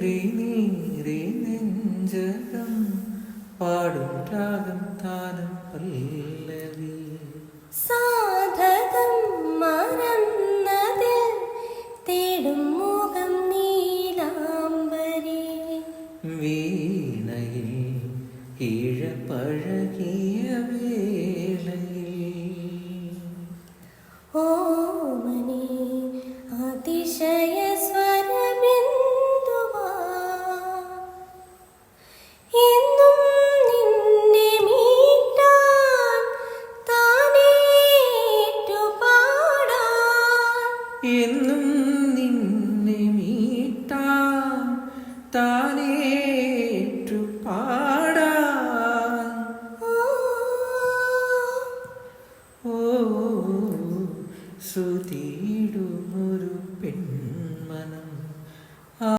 നീറി നെഞ്ചകം പാടും രാഗം താനം പല്ലവി സാധകം മറന്നതിൽ തേടും മുഖം നീലാംബരി വീണയിൽ ഇഴപഴകിയ വേളയിൽ ഓമനേ അതിശയ സ്വരബിന്ദുവാ എന്നും നിന്നെ മീട്ടാൻ താനേറ്റു പാടാൻ എന്നും നിന്നെ മീട്ടാൻ താനേ